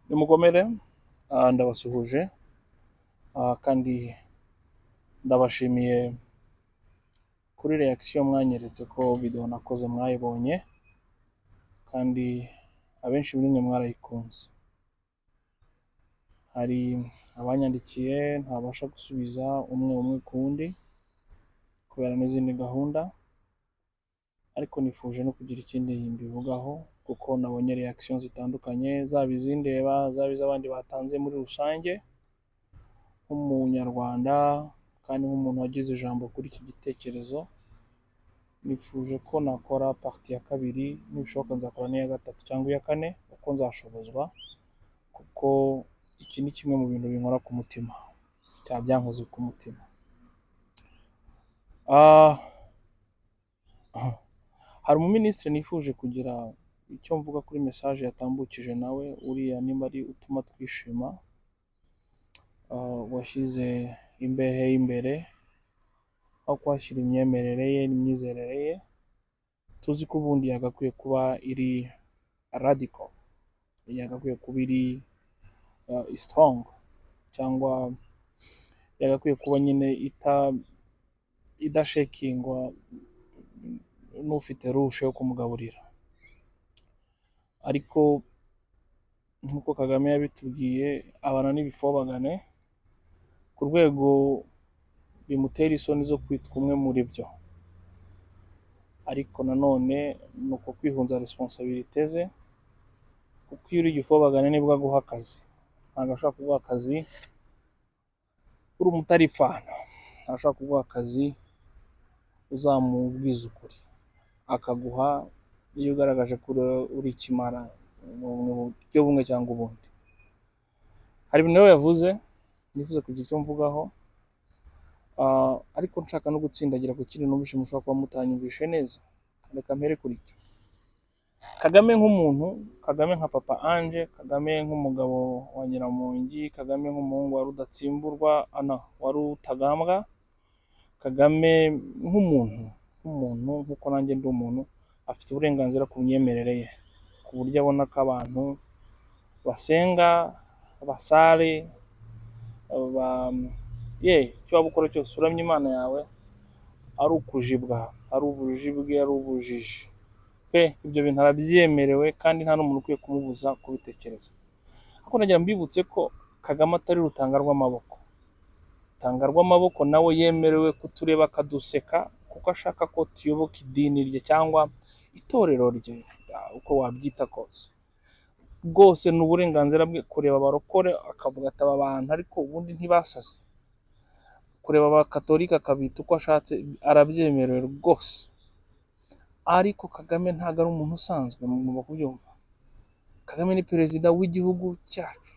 Nimugomere ndabasuhuje kandi ndabashimiye kuri reaction mwanyeretse ko video nakoze mwayibonye kandi abenshi muri mwe mwarayikunze. Hari abanyandikiye ntabasha gusubiza umwe ku wundi kubera n'izindi gahunda, ariko nifuje no kugira ikindi mbivugaho kuko nabonye reaction zitandukanye, zaba izindeba zaba iz'abandi batanze muri rusange. Nk'umunyarwanda kandi nk'umuntu wagize ijambo kuri iki gitekerezo, nifuje ko nakora partie ya kabiri, nibishoboka nzakora n'iya gatatu cyangwa iya kane uko nzashobozwa, kuko iki ni kimwe mu bintu binkora ku mutima, byankoze ku mutima. Hari umuminisitiri nifuje kugira icyo mvuga kuri message yatambukije nawe, uriya nimba ari utuma twishima, washyize imbehe imbere aho kwashyira imyemerere ye n'imyizerere ye. Tuzi ko ubundi yagakwiye kuba iri radical, yagakwiye kuba iri strong, cyangwa yagakwiye kuba nyine idashekingwa n'ufite rushe yo kumugaburira. Ariko nk'uko Kagame yabitubwiye, abana n'ibifobagane ku rwego bimutera isoni zo kwitwa umwe muri byo. Ariko nanone ni uko kwihunza responsabilité ze, kuko iyo uri igifobagane nibwo aguha akazi. Ntabwo ashaka kuguha akazi uri umutaripfana, ashaka kuguha akazi uzamubwiza ukuri, akaguha iyo ugaragaje ko uri ikimara mu buryo bumwe cyangwa ubundi. Hari ibintu rero yavuze nifuza kugira icyo mvugaho, ariko nshaka no gutsindagira ku kintu numvise mushobora kuba mutanyumvishe neza. Reka mpere kuri cyo. Kagame nk'umuntu, Kagame nka Papa Ange, Kagame nk'umugabo wa Nyiramongi, Kagame nk'umuhungu wa Rudatsimburwa, wa Rutagambwa, Kagame nk'umuntu nk'uko nanjye ndi umuntu, afite uburenganzira ku myemerere ye, ku buryo abona ko abantu basenga, basare, icyo waba ukora cyose uramya Imana yawe, ari ukujibwa, ari ubujibwe, ari ubujiji pe, ibyo bintu arabyemerewe kandi nta n'umuntu ukwiye kumubuza kubitekereza. Ariko nagira mbibutse ko Kagame atari rutanga rw'amaboko. Rutanga rw'amaboko nawe yemerewe kutureba akaduseka kuko ashaka ko tuyoboka idini rye cyangwa itorero rye, uko wabyita kose. Rwose ni uburenganzira bwe kureba abarokore akavuga ati aba bantu ariko ubundi ntibasaze, kureba abakatolika akabita uko ashatse, arabyemerewe rwose. Ariko Kagame ntabwo ari umuntu usanzwe, mugomba kubyumva. Kagame ni perezida w'igihugu cyacu.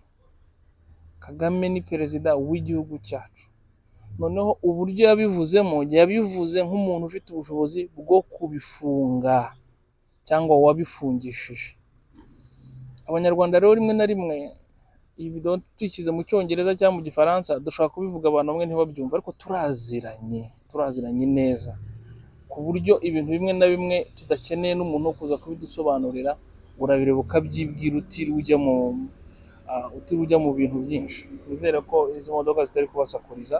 Kagame ni perezida w'igihugu cyacu. Noneho uburyo yabivuzemo, yabivuze nk'umuntu ufite ubushobozi bwo kubifunga cyangwa wabifungishije. Abanyarwanda rero rimwe na rimwe iyi video tuyishyize mu cyongereza cyangwa mu gifaransa dushobora kubivuga abantu bamwe ntibabyumva, ariko turaziranye neza, ku buryo ibintu bimwe na bimwe tudakeneye n'umuntu wo kuza kubidusobanurira, urabireba ukabyibwira utiriwe ujya mu bintu byinshi. Nizere ko izi modoka zitari kubasakuriza,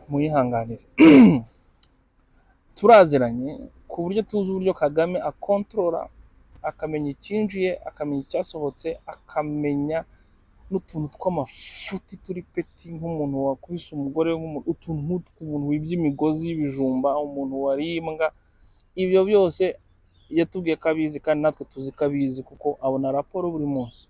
muyihanganire. Turaziranye ku buryo tuzi uburyo Kagame akontorora, akamenya icyinjiye, akamenya icyasohotse, akamenya n'utuntu tw'amafuti turi peti, nk'umuntu wakubise umugore, utuntu nk'umuntu wibye imigozi y'ibijumba, umuntu warimbwa. Ibyo byose yatubwiye ko abizi kandi natwe tuzi ko abizi kuko abona raporo buri munsi.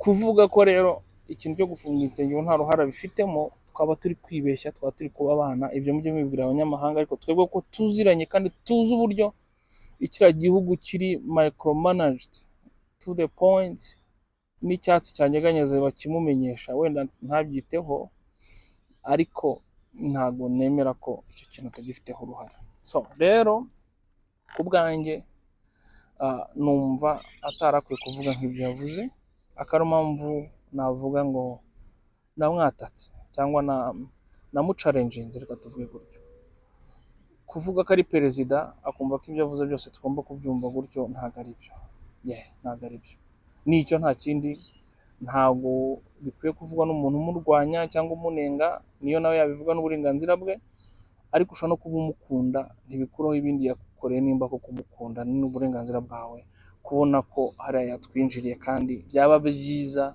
Kuvuga ko rero ikintu cyo gufunga insengero nta ruhara bifitemo, twaba turi kwibeshya, twaba turi kuba abana. Ibyo mujye mubibwira abanyamahanga, ariko twebwe ko tuziranye kandi tuzi uburyo ikiriya gihugu kiri micromanaged to the point, n'icyatsi cyanyeganyeze bakimumenyesha, wenda ntabyiteho, ariko ntabwo nemera ko icyo kintu atagifiteho uruhare. So rero ku bwanjye numva atarakwiye kuvuga nk'ibyo yavuze. Akari mpamvu navuga ngo namwatatse cyangwa namucalenjinze, reka tuvuge gutyo. Kuvuga ko ari perezida akumva ko ibyo avuze byose tugomba kubyumva gutyo, ntabwo ari byo. Ntabwo ari byo. nicyo nta kindi. Ntabwo bikwiye kuvugwa n'umuntu umurwanya cyangwa umunenga, niyo nawe yabivuga n'uburenganzira bwe, ariko ushobora no kuba umukunda, ntibikuraho ibindi yagukoreye. Nimba ko kumukunda ni uburenganzira bwawe, kubona ko hariya yatwinjiriye kandi byaba byiza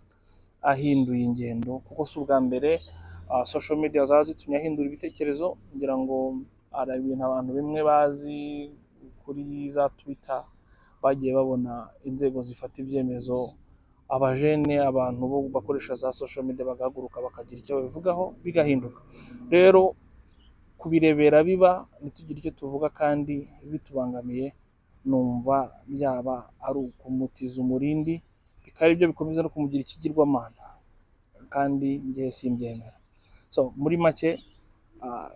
ahinduye ingendo, kuko si ubwa mbere social media zaba zitumye ahindura ibitekerezo. ngira ngo hari ibintu abantu bimwe bazi kuri za Twitter bagiye babona inzego zifata ibyemezo, abajene, abantu bo bakoresha za social media bagahaguruka bakagira icyo babivugaho bigahinduka. Rero kubirebera biba ntitugire icyo tuvuga kandi bitubangamiye, numva byaba ari ukumutiza umurindi, bikaba ibyo bikomeza no kumugira ikigirwamana, kandi njye simbyemera. So muri make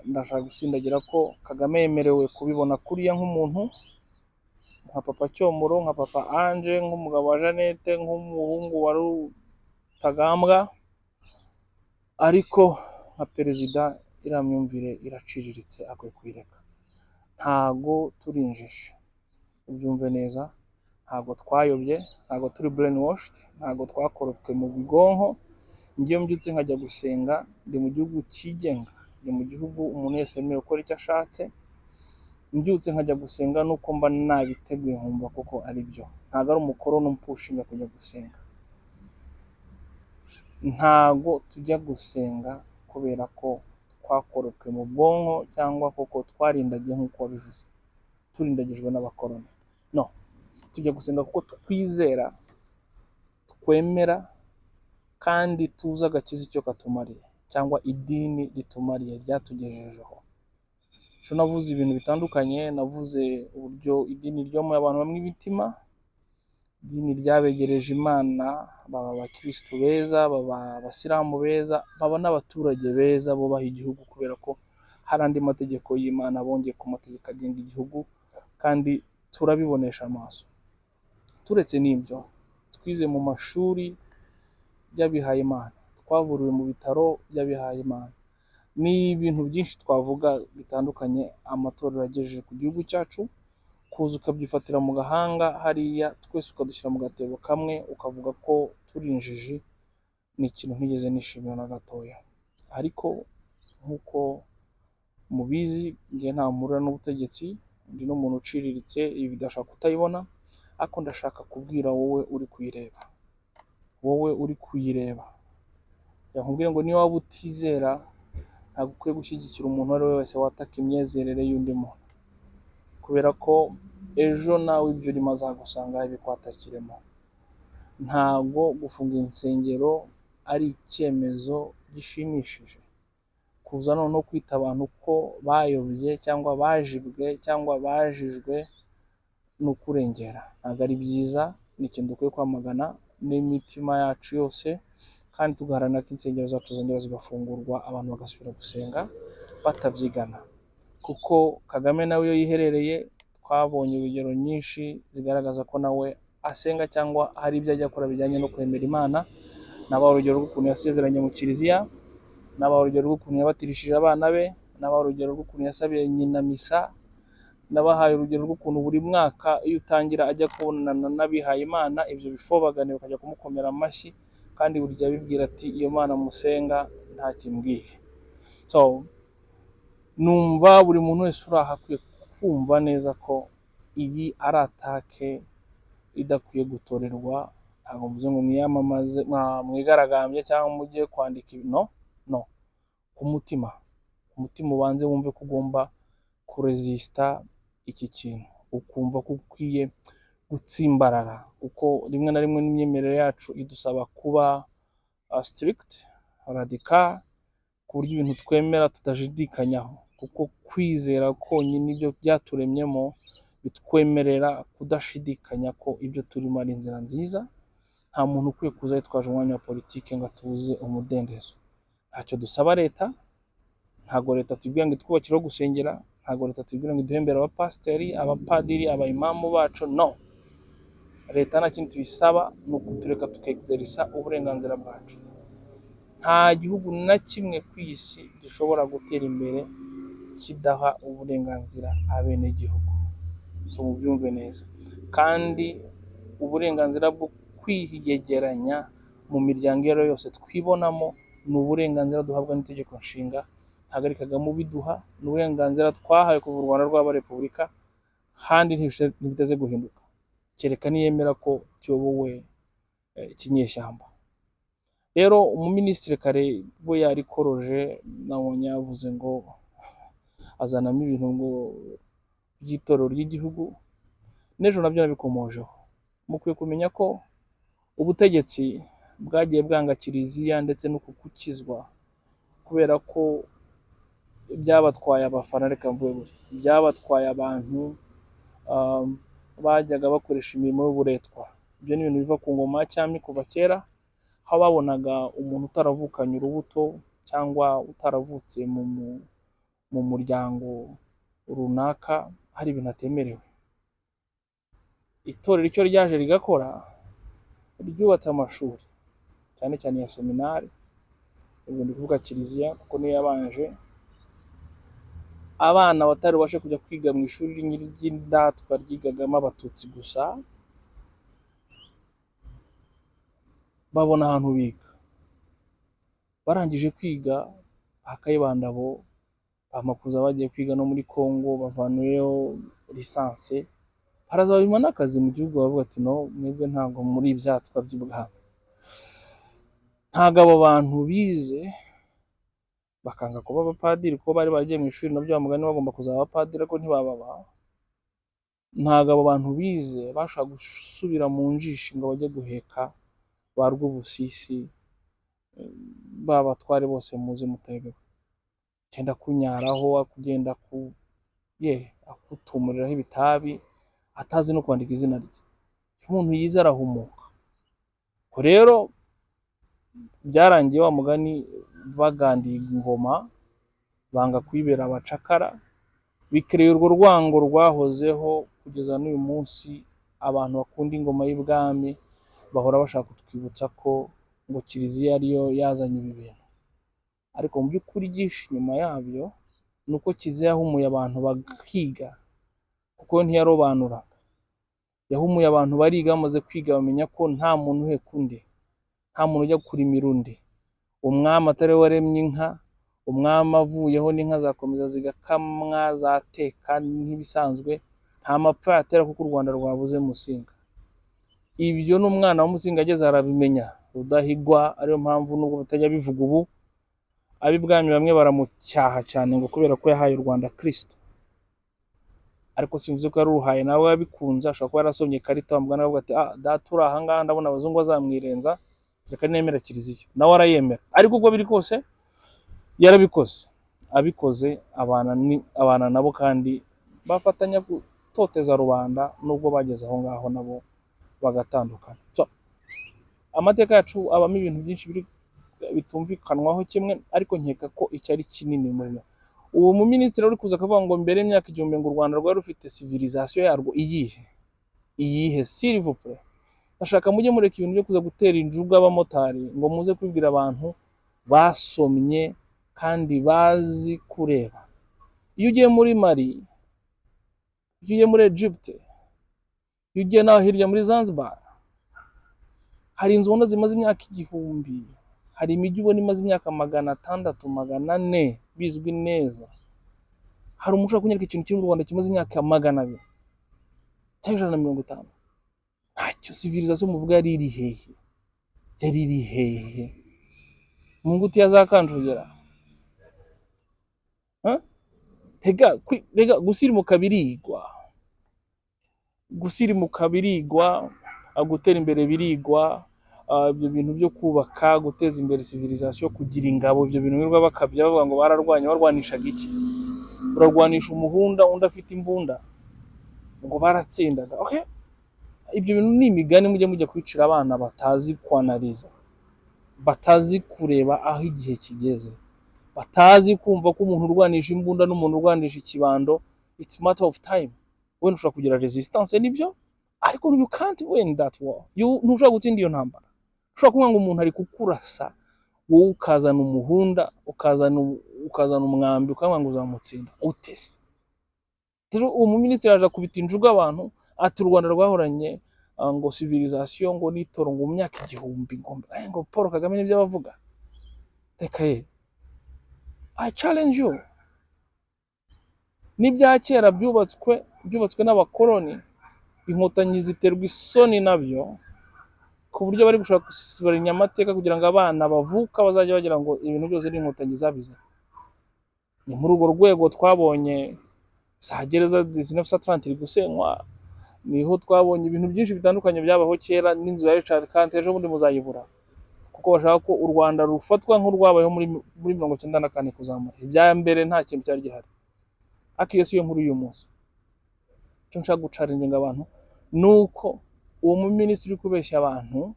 ndashaka gusindagira ko Kagame yemerewe kubibona kuriya nk'umuntu, nka papa Cyomoro, nka papa Ange, nk'umugabo wa Jeannette, nk'umuhungu wa Rutagambwa, ariko nka perezida iriya myumvire iraciriritse, akwiye kuyireka. Ntago turi injiji, ubyumve neza, ntago twayobye, ntago turi brainwashed, ntago twakorokwe mu bwonko. Njyewe mbyutse nkajya gusenga, ndi mu gihugu cyigenga, ndi mu gihugu umuntu wese yemerewe gukora icyo ashatse. Mbyutse nkajya gusenga nuko mba nabiteguye, nkumva koko ari byo, ntago ari umukoro n'umpushinga kujya gusenga. Ntago tujya gusenga kubera ko twakorokwe mu bwonko cyangwa koko twarindagiye nk'uko wabivuze, turindagijwe n'abakoroni. No, tujya gusenga kuko twizera, twemera kandi tuzi agakiza icyo katumariye, cyangwa idini ritumariye ryatugejejeho. Ejo navuze ibintu bitandukanye, navuze uburyo idini ryomoye abantu bamwe imitima, idini ryabegereje Imana, baba abakirisitu beza, baba abasilamu beza, baba n'abaturage beza bubaha igihugu, kubera ko hari andi mategeko y'Imana bongeye ku mategeko agenga igihugu, kandi turabibonesha amaso. Turetse n'ibyo, twize mu mashuri y'abihaye Imana, twavuriwe mu bitaro by'abihaye Imana. Ni ibintu byinshi twavuga bitandukanye amatorero yagejeje ku gihugu cyacu. Kuza ukabyifatira mu gahanga hariya, twese ukadushyira mu gatebo kamwe, ukavuga ko turi injiji, ni ikintu ntigeze nishimira na gatoya. Ariko nk'uko mubizi, njye nta mpurira n'ubutegetsi, ndi n'umuntu uciriritse, ibi bidashaka kutayibona, ariko ndashaka kubwira wowe uri kuyireba, yakubwira ngo niba waba utizera, ntabwo ukwiye gushyigikira umuntu uwo ari we wese wataka imyizerere y'undi muntu, kubera ko ejo nawe ibyo urimo azagusanga bikwatakiremo. Ntabwo gufunga insengero ari icyemezo gishimishije. Kuza no kwita abantu ko bayobye cyangwa bajibwe cyangwa bajijwe ni ukurengera, ntabwo ari byiza. Ni ikintu dukwiye kwamagana n'imitima yacu yose, kandi tugaharanira ko insengero zacu zongera zigafungurwa, abantu bagasubira gusenga batabyigana. Kuko Kagame nawe iyo yiherereye, twabonye urugero nyinshi zigaragaza ko nawe asenga cyangwa hari ibyo ajya akora bijyanye no kwemera Imana. Nabaha urugero rw'ukuntu yasezeranye mu kiliziya, nabaha urugero rw'ukuntu yabatirishije abana be, nabaha urugero rw'ukuntu yasabiye nyina misa, nabahaye urugero rw'ukuntu buri mwaka iyo utangira ajya kubonana n'abihaye Imana, ibyo bifobagane bakajya kumukomera amashyi, kandi buri gihe abibwira ati iyo Mana musenga nta kimbwiye. So numva buri muntu wese uri aha akwiye kumva neza ko iyi ari atake idakwiye gutorerwa. Ntabwo mvuze ngo mwiyamamaze, mwigaragambye cyangwa mujye kwandika ibintu, no. Ku mutima ubanze wumve ko ugomba kuresista iki kintu, ukumva ko ukwiye gutsimbarara, kuko rimwe na rimwe n'imyemerere yacu idusaba kuba strict, radical, ku buryo ibintu twemera tutashidikanyaho, kuko kwizera konyine ibyo byaturemyemo bitwemerera kudashidikanya ko ibyo turimo ari inzira nziza. Nta muntu ukwiye kuza yitwaje umwanya wa politiki ngo atubuze umudendezo. Ntacyo dusaba leta, ntabwo leta tubwira ngo itwubakire aho gusengera, ntabwo leta tubwira ngo iduhembere abapasiteri, abapadiri, abayimamu bacu, no. Leta nta kintu tuyisaba, ni ukutureka tukexerisa uburenganzira bwacu. Nta gihugu na kimwe ku isi gishobora gutera imbere kidaha uburenganzira abenegihugu, tumubyumve neza. Kandi uburenganzira bwo kwiyegeranya mu miryango iyo ari yo yose twibonamo, ni uburenganzira duhabwa n'itegeko nshinga, ntabwo ari Kagame ubiduha, ni uburenganzira twahawe kuva u Rwanda rwaba repubulika, kandi ntibiteze guhinduka kereka niyemera ko tuyobowe ikinyeshyamba. Rero umuminisitiri kare we yarikoroje, nabonye yavuze ngo azanamo ibintu ngo by'itorero ry'igihugu, n'ejo nabyo nabikomojeho. Mukwiye kumenya ko ubutegetsi bwagiye bwanga kiliziya ndetse no gukizwa kubera ko byabatwaye abafana, reka mvuge gutya, byabatwaye abantu bajyaga bakoresha imirimo y'uburetwa. Ibyo ni ibintu biva ku ngoma ya cyami kuva kera, aho babonaga umuntu utaravukanye urubuto cyangwa utaravutse mu muryango runaka hari ibintu atemerewe. Itorero icyo ryaje rigakora, ryubatse amashuri cyane cyane ya seminari, ubwo ndi kuvuga kiliziya kuko niyo yabanje. Abana batari bashe kujya kwiga mu ishuri ry'indatwa ryigagamo abatutsi gusa, babona ahantu biga. Barangije kwiga Kayibanda bo bamakuza bagiye kwiga no muri Congo, bavanuyeyo lisanse, haraza babima n'akazi mu gihugu, bavuga ati no, mwebwe ntabwo muri ibyatwa by'ubwami. Ntabwo abo bantu bize bakanga kuba abapadiri, ko bari baragiye mu ishuri nabyo bamugani bagomba kuzaba abapadiri ariko ntibababa. Ntabwo abo bantu bize bashaka gusubira mu njishi ngo bajye guheka ba Rwubusisi, babatware bose muzi mutebewe, genda kunyaraho, kugenda akutumuriraho ibitabi atazi no kwandika izina rye. Umuntu yize arahumuka. Rero byarangiye wa mugani bagandiye ingoma, banga kwibera abacakara, bikereye urwo rwango rwahozeho kugeza n'uyu munsi. Abantu bakunda ingoma y'ibwami bahora bashaka kutwibutsa ko ngo kiliziya ariyo yazanye ibi bintu, ariko mu by'ukuri igisha inyuma yabyo ni uko kiliziya yahumuye abantu bakiga, kuko ntiyarobanuraga. Yahumuye abantu bariga, bamaze kwiga bamenya ko nta muntu uheka undi, nta muntu ujya kurimira undi. Umwami atari we waremye inka, umwami avuyeho n'inka zakomeza zigakamwa zateka nk'ibisanzwe, nta mapfa yatera kuko u Rwanda rwabuze Musinga. Ibyo n'umwana wa Musinga ageze arabimenya. Rudahigwa ariyo mpamvu nubwo batajya bivuga ubu, ab'ibwami bamwe baramucyaha cyane ngo kubera ko yahaye u Rwanda Kristo, ariko simvuze ko yaruhaye, nawe yabikunze. Ashobora kuba yarasomye ikarita bamugana bavuga ati data uri aha ngaha ndabona abazungu bazamwirenza, reka nemera kiliziya. Nawe arayemera, ariko uko biri kose yarabikoze. Abikoze abana nabo kandi bafatanya gutoteza rubanda, nubwo bageze aho ngaho nabo bagatandukana. Amateka yacu abamo ibintu byinshi bitumvikanwaho kimwe, ariko nkeka ko icyo ari kinini muri yo. Uwo muminisitiri uri kuza akavuga ngo mbere y'imyaka 1000 ngo u Rwanda rwari rufite civilisation yarwo iyihe s'il vous plaît. Ndashaka mujye mureka ibintu byo kuza gutera injuga abamotari ngo muze kwibwira abantu basomye kandi bazi kureba. Iyo ugiye muri Mali, iyo ugiye muri Egypte, iyo ugiye naho hirya muri Zanzibar, hari inzu ubona zimaze imyaka 1000, hari imijyi ubona imaze imyaka 600, 400 bizwi neza. Hari umuntu ushaka kunyereka ikintu kiri mu Rwanda kimaze imyaka 200 cyangwa 150? Ntacyo. Civilisation muvuga yari iri hehe? Mu nguti yazakanjugera. Rega gusirimuka birigwa, gutera imbere birigwa. Ibyo bintu byo kubaka, guteza imbere civilisation, kugira ingabo, ibyo bintu birwa bakabya bavuga ngo bararwanye. Barwanishaga iki? Urarwanisha umuhunda undi afite imbunda ngo baratsindaga? Okay, ibyo bintu ni imigani mujya kwicira abana batazi kwanaliza, batazi kureba aho igihe kigeze, batazi kumva ko umuntu urwanisha imbunda n'umuntu urwanisha ikibando it's matter of time. Wenda ushobora kugira resistance nibyo, ariko you can't win that war. Ntushobora gutsinda iyo ntambara. Ushobora kuvuga ngo umuntu ari kukurasa, wowe ukazana umuhunda, ukazana umwambi, ukamwa ngo uzamutsinda utese. Rero uwo muminisitiri aje kubita injuga abantu ati u Rwanda rwahoranye ngo civilisation ngo nitoro ngo mu myaka igihumbi ngo Paul Kagame nibyo bavuga. Reka ye, I challenge you, n'ibya kera byubatswe n'abakoloni, inkotanyi ziterwa isoni nabyo ku buryo bari gushaka gusibanya amateka kugira ngo abana bavuka bazajya bagira ngo ibintu byose ni inkotanyi zabize. Ni muri urwo rwego twabonye za gereza 1930 gusenywa, niho twabonye ibintu byinshi bitandukanye byabaho kera, n'inzu ya Richard Kandt ejo bundi muzayibura, kuko bashaka ko u Rwanda rufatwa nk'urwabayeho muri 1994 kuzamura. Ibya mbere nta kintu cyari gihari. Ariko iyo si yo nkuru y'uyu munsi. Icyo nshaka gucaringa abantu nuko uwo mu minisitiri kubeshya abantu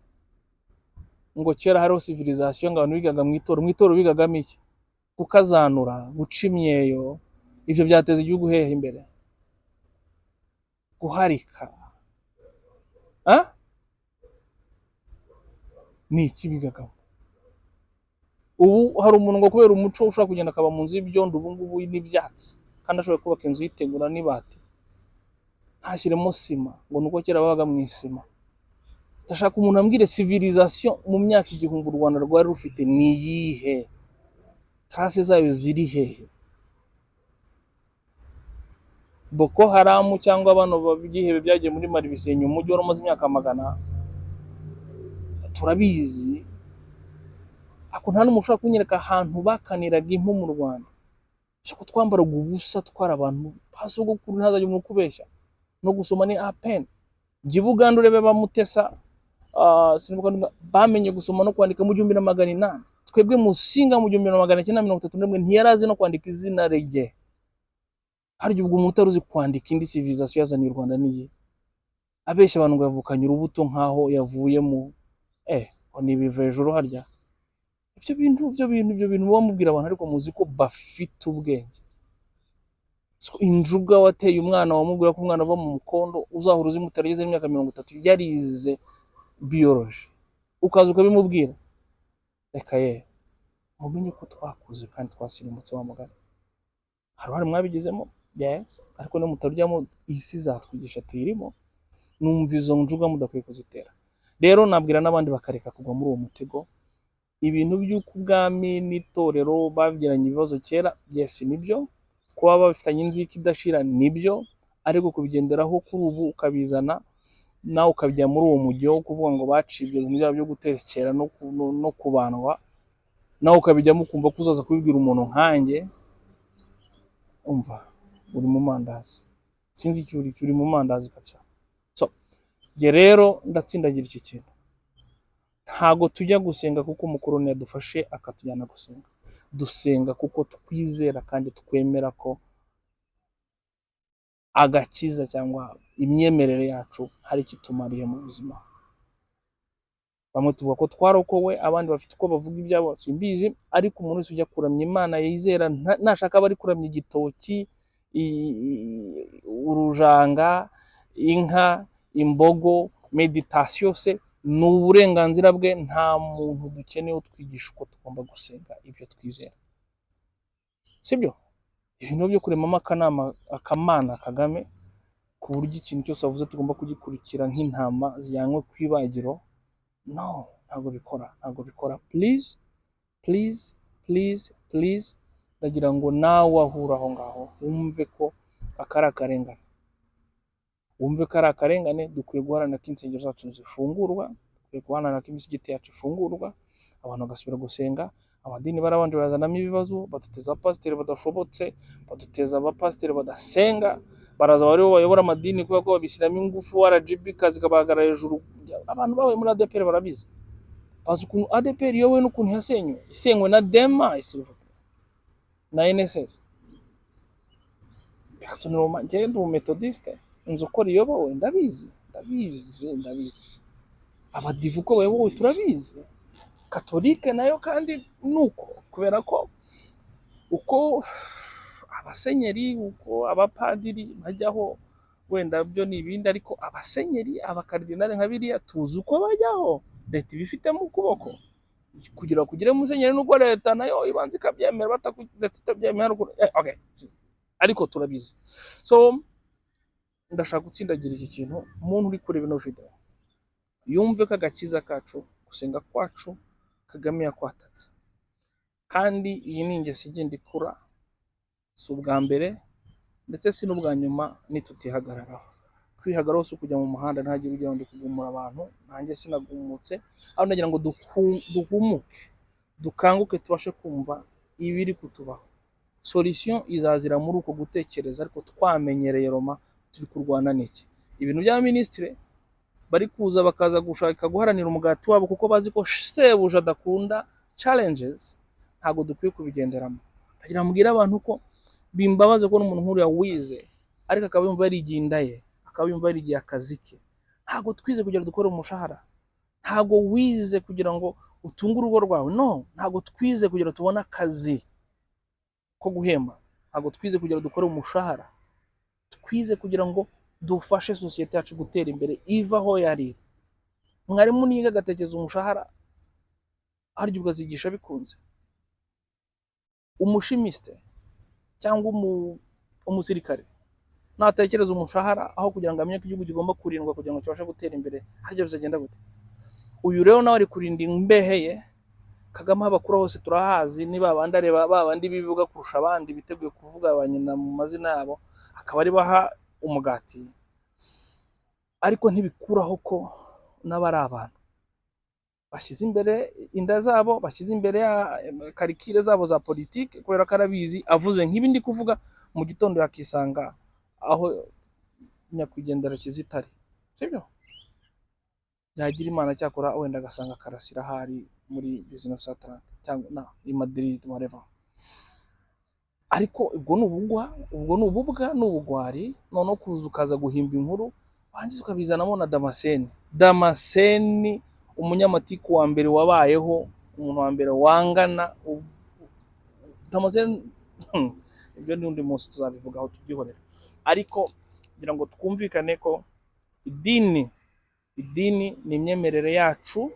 ngo kera hariho civilisation, ngo abantu bigaga mu itoro bigagamo iki? Kukazanura, guca imyeyo. Ibyo byateza igihugu hehe imbere? Guharika. Ni iki bigagamo? Ubu hari umuntu ngo kubera umuco ushaka kugenda akaba mu nzu y'ibyondo ubu ngubu n'ibyatsi, kandi ashobora kubaka inzu yitegura n'ibati, ntashyiremo sima, ngo nuko kera babaga mu isima. Ndashaka umuntu ambwire civilisation mu myaka igihumbi u Rwanda rwari rufite ni iyihe? Trace zayo ziri hehe? Boko Haram cyangwa abantu babyihebe byagiye muri Mali bisenya umujyi wari umaze imyaka magana, turabizi. Ako nta n'umuntu ushobora kunyereka ahantu bakaniraga impu mu Rwanda. Shaka twambaraga ubusa twara abantu basogokuru, ntazajya umuntu kubeshya. No gusoma ni apen. Jibuganda urebe bamutesa, bamenye gusoma no kwandika mu 1800. Twebwe musinga mu 1931 ntiyarazi no kwandika izina rye. Hari ubwo umuntu utaruzi kwandika indi civilisation yazaniye u Rwanda niye. Abeshya abantu ngo yavukanye urubuto nkaho yavuye mu nibive ejuru harya. Ibyo bintu bamubwira abantu ariko muzi ko bafite ubwenge. So injuga wateye umwana wamubwira ko umwana ava mu mukondo uzahura uzi mutarigeze imyaka 30 yarize biology, ukaza ukabimubwira. Reka ye, mumenye ko twakuze kandi twasirimutse wa mugani. Hari mwabigizemo, yes, ariko no mutaryamo isi zatwigisha tuyirimo. Numva izo njuga mudakwiye kuzitera. Rero nabwira n'abandi bakareka kugwa muri uwo mutego. Ibintu by'uko ubwami n'itorero babigiranye ibibazo kera, yes nibyo, kuba bafitanye inzika idashira nibyo, ariko kubigenderaho kuri ubu ukabizana nawe ukabijya muri uwo mujyi wo kuvuga ngo bacibye ibintu byabo byo guterekera no kubandwa, nawe ukabijyamo ukumva ko uzaza kubibwira umuntu nkanjye, umva uri mu mandazi. Sinzi icyo uri mu mandazi kabisa. So je rero ndatsindagira iki kintu. Ntago tujya gusenga kuko umukoroni yadufashe akatujyana gusenga. Dusenga kuko twizera kandi twemera ko agakiza cyangwa imyemerere yacu hari kitumariye mu buzima. Bamwe tuvuga ko twarokowe, abandi bafite uko bavuga ibyabo simbizi, ariko umuntu wese ujya kuramya Imana yizera nashaka bari kuramya igitoki, urujanga, inka, imbogo, meditation se ni uburenganzira bwe. Nta muntu dukeneye utwigisha uko tugomba gusenga ibyo twizera, sibyo? Ibintu byo kuremamo akamana Kagame ku buryo ikintu cyose avuze tugomba kugikurikira nk'intama zijyanywe kwibagiro, no, ntabwo bikora. Please ndagira ngo nawe ahura aho ngaho wumve ko akari akarengane. Dukwiye guharanira ko insengero zacu zifungurwa, dukwiye guharanira ko imisigiti yacu ifungurwa, abantu bagasubira gusenga. Amadini barabanje bazanamo ibibazo, baduteza abapasiteri badashobotse, baduteza abapasiteri badasenga, baraza bariho bayobora amadini kubera ko babishyiramo ingufu, RGB kazi kabahagarara hejuru. Abantu bawe muri ADPR barabizi, bazi ukuntu ADPR yowe n'ukuntu isenywe na Dema na NSS. Personnellement njye ndi methodiste, inzu ko riyobowe ndabizi. Abadivu ko bayobowe turabizi, Katolike nayo kandi nuko, kubera ko uko abasenyeri, uko abapadiri bajyaho wenda byo ni ibindi, ariko abasenyeri, abakardinali nka biriya tuzi uko bajyaho. Leta ibifitemo ukuboko kugira musenyeri, nuko leta nayo ibanza ikabyemera, leta itabyemera okay, ariko turabizi. So ndashaka gutsindagira iki kintu. Umuntu uri kureba ino video, yumve ko agakiza kacu, gusenga kwacu Kagame yakwatatse. Kandi iyi ni ingeso igenda ikura, si ubwa mbere ndetse si n'ubwa nyuma nitutihagararaho. Kwihagararaho si ukujya mu muhanda ntihagire ujya ndi kugumura abantu, nanjye sinagumutse, aho nagira ngo duhumuke, dukanguke, tubashe kumva ibiri kutubaho. Solution izazira muri uko gutekereza, ariko twamenyereye Roma turi kurwana n'iki? Ibintu bya ministre bari kuza bakaza gushaka guharanira umugati wabo kuko bazi ko sebuja adakunda challenges, ntabwo dukwiye kubigenderamo. Ndagira mbwira abantu ko bimbabaze ko n'umuntu nk'uriya wize ariko akaba yumva yarigiye inda ye, akaba yumva yarigiye akazi ke. Ntabwo twize kugira ngo dukore umushahara, ntabwo wize kugira ngo utunge urugo rwawe, no. Ntabwo twize kugira ngo tubone akazi ko guhemba, ntabwo twize kugira ngo dukore umushahara. Twize kugira ngo dufashe sosiyete yacu gutera imbere, iva aho yari. Mwarimu niga agatekereza umushahara, harya ukazigisha bikunze? Umushimiste cyangwa umusirikare natekereza umushahara aho kugira ngo amenye ko igihugu kigomba kurindwa kugira ngo kibashe gutera imbere, harya bizagenda gute? Uyu rero nawe ari kurinda imbehe ye. Kagame abakuru hose turahazi, niba abandi areba babandi bivuga kurusha abandi, biteguye kuvuga abanyina mu mazina yabo, akaba ari baha umugati. Ariko ntibikuraho ko n'abari abantu bashyize imbere inda zabo, bashyize imbere ya karikire zabo za politike, kubera ko arabizi avuze nk'ibi ndi kuvuga mu gitondo yakisanga aho nyakwigendera Kizitari, sibyo? Yagira Imana cyakora wenda agasanga Karasira hari muri 1930 cyangwa i Madrid whatever. Ariko ubwo ni ubugwari, none kuza ukaza guhimba inkuru wangiza ukabizanamo na Damascene umunyamatiku wa mbere wabayeho, umuntu wa mbere wangana Damascene. Ibyo n'undi munsi tuzabivugaho tubyihorera. Ariko kugira ngo twumvikane ko idini ni imyemerere yacu,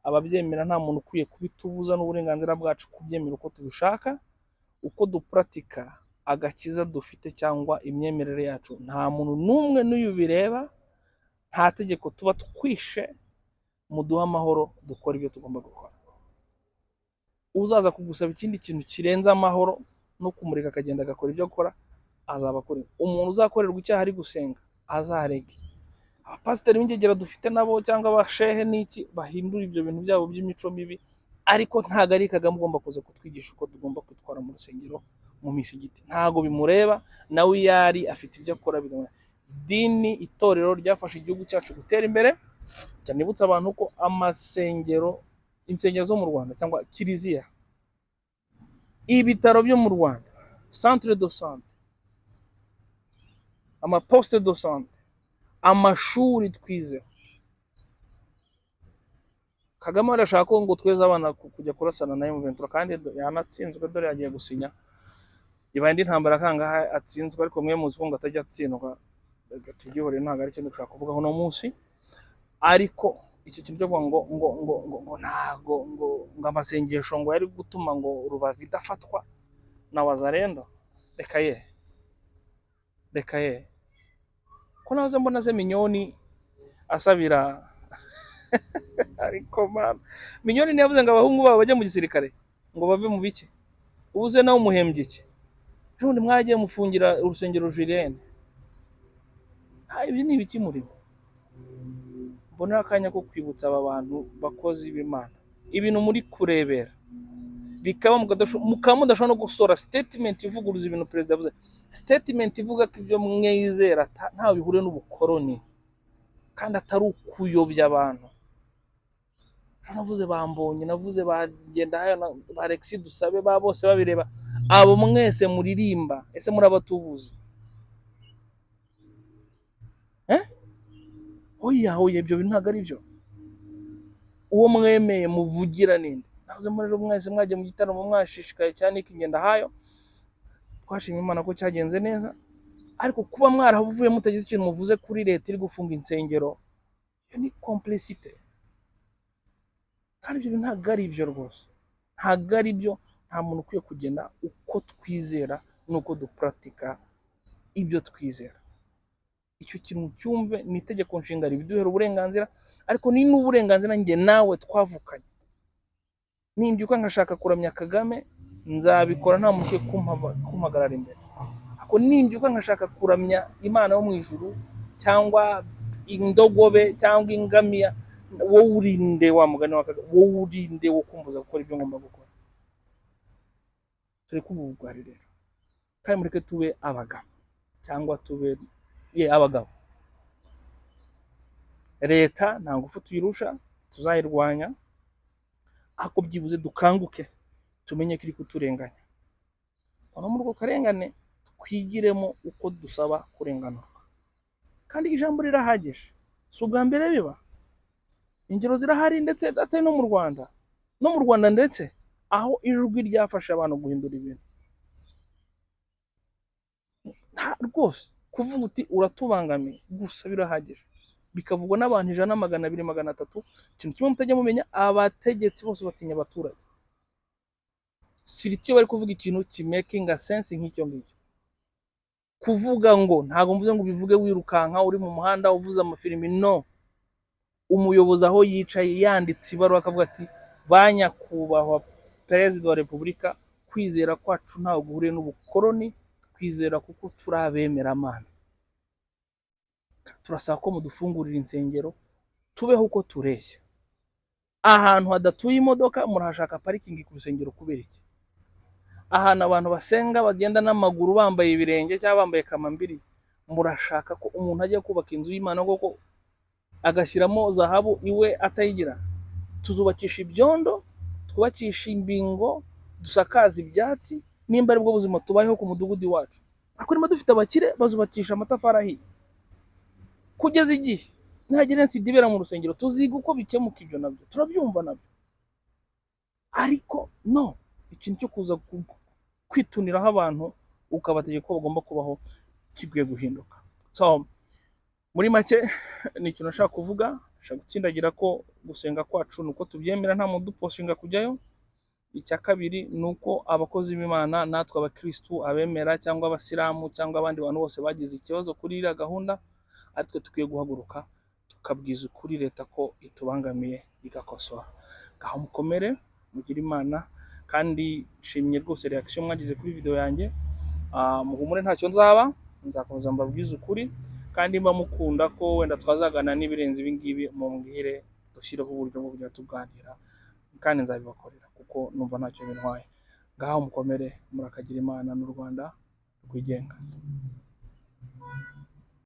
ababyemera nta muntu ukwiye kubitubuza, n'uburenganzira bwacu kubyemera uko tubishaka. Uko dupuratika agakiza dufite cyangwa imyemerere yacu, nta muntu n'umwe n'uyu bireba, nta tegeko tuba twishe. Muduha amahoro, dukora ibyo tugomba gukora. Uzaza kugusaba ikindi kintu kirenza amahoro no kumurika akagenda agakora ibyo akora, azaba akora. Umuntu uzakorerwa icyaha ari gusenga azarege. Abapasiteri b'ingegera dufite nabo cyangwa abashehe n'iki bahindura ibyo bintu byabo by'imico mibi, ariko ntago ari Kagame ugomba kuza kutwigisha uko tugomba kwitwara mu rusengero, mu misigiti. Ntago bimureba, nawe yari afite ibyo akora. Idini, itorero ryafashe igihugu cyacu gutera imbere. Nibutsa abantu ko insengero zo mu Rwanda cyangwa kiliziya, ibitaro byo mu Rwanda, centre de santé, amaposte de santé, amashuri twize. Kagame arashaka ko ngo tweze abana kujya kurasana na M23, kandi yanatsinzwe, dore yagiye gusinya. Ibaye indi ntambara kangaha atsinzwe, ariko mwe muzi ko ngo atajya atsindwa. Tubyihore, ntabwo ari cyo dushaka kuvugaho no munsi. Ariko icyo kintu cyo ngo ntago ngo amasengesho ngo yari gutuma ngo Rubavu idafatwa na Wazalendo, reka ye ko nahoze mbona se Minyoni asabira ariko man, Minyoni ntiyavuze ngo abahungu babo bajya mu gisirikare ngo bave mu bike? Ubuze nawe umuhembye iki? None mwaragiye mufungira urusengero Julienne. Ibi ni ibiki murimo? Mbona akanya ko kwibutsa aba bantu bakozi b'Imana, ibintu muri kurebera bikaba mudashobora no gusora statement ivuguruza ibintu perezida yavuze, statement ivuga ko ibyo mwizera ntawe bihure n'ubukoroni, kandi atari ukuyobya abantu. Navuze bambonye, navuze bagenda hayo, ba Alexis Dusabe, ba bose babireba. Abo mwese muririmba, ese muri abatubuzi? Oya, ibyo bintu ntabwo ari byo. Uwo mwemeye muvugira ninde? Navuze muri ejo mwese mwagiye mu gitaramo mwashishikaye cyane ikigenda hayo, twashimye Imana ko cyagenze neza. Ariko kuba mwaravuye mutagize ikintu muvuze kuri leta iri gufunga insengero, iyo ni complicité. Kandi ibyo ntabwo ari byo rwose, ntabwo ari byo. Nta muntu ukwiye kugenda uko twizera nuko dupuratika ibyo twizera. icyo kintu cyumve, ni itegeko nshinga ribiduhera uburenganzira, ariko ni n'uburenganzira njye nawe twavukanye. Nimbyuka nkashaka kuramya Kagame, nzabikora nta muntu ukwiye kumpagarara imbere. Ariko nimbyuka nkashaka kuramya Imana yo mu ijuru, cyangwa indogobe cyangwa ingamiya, wowe urinde wa mugani wa Kagame, wowe urinde wo kumbuza gukora ibyo ngomba gukora. Tureke ubugwari rero, kandi mureke tube abagabo, cyangwa tube abagabo. Leta nta ngufu tuyirusha, tuzayirwanya, ariko byibuze dukanguke tumenye ko iri kuturenganya. Hano muri uko karengane twigiremo uko dusaba kurenganurwa, kandi ijambo rirahagije. Si ubwa mbere biba, ingero zirahari, ndetse atari no mu Rwanda, ndetse aho ijwi ryafasha abantu guhindura ibintu. Rwose kuvuga uti uratubangamiye gusa birahagije, bikavugwa n'abantu 100, 200, 300. Ikintu kimwe mutajya mumenya, abategetsi bose batinya abaturage. Siritiyo bari kuvuga ikintu kimakinga sense nk'icyo ngicyo, kuvuga ngo ntabwo mvuze ngo bivuge wirukanka uri mu muhanda uvuza amafilimi, no. Umuyobozi aho yicaye yanditse ibaruwa akavuga ati, banyakubahwa Perezida wa Repubulika, kwizera kwacu ntaho guhuriye n'ubukoroni, twizera kuko turi abemeramana. Turasaba ko mudufungurira insengero tubeho uko tureshya. Ahantu hadatuye imodoka murahashaka parikingi ku rusengero kubera iki? Ahantu abantu basenga bagenda n'amaguru bambaye ibirenge cyangwa bambaye kamambiri, murashaka ko umuntu ajya kubaka inzu y'Imana koko agashyiramo zahabu iwe atayigira? Tuzubakisha ibyondo, twubakisha imbingo, dusakaza ibyatsi, nimba ari bwo buzima tubayeho ku mudugudu wacu. Ariko niba dufite abakire bazubakisha amatafari ahiye, kugeza igihe ntihagira insida ibera mu rusengero. Tuziga uko bikemuka ibyo nabyo, turabyumva nabyo, ariko no, ikintu cyo kuza kwituniraho abantu ukabategeka ko bagomba kubaho kikwiye guhinduka. So muri make ni ikintu nashaka kuvuga, nashaka gutsindagira ko gusenga kwacu nuko tubyemera, nta muntu duposhinga kujyayo. Icya kabiri ni uko abakozi b'Imana, natwe abakristu, abemera cyangwa abasilamu cyangwa abandi bantu bose bagize ikibazo kuri iriya gahunda, ariko tukwiye guhaguruka tukabwiza ukuri leta ko itubangamiye, igakosora. Ngaho mukomere, mugire Imana, kandi nshimye rwose reaction mwagize kuri video yanjye. Muhumure ntacyo nzaba, nzakomeza mbabwiza ukuri, kandi mba mukunda ko wenda twazagana n'ibirenze ibi ngibi, mumbwire dushyireho uburyo bwo kujya tuganira, kandi nzabibakorera kuko numva ntacyo bintwaye. Ngaho mukomere, murakagira Imana n'u Rwanda rwigenga.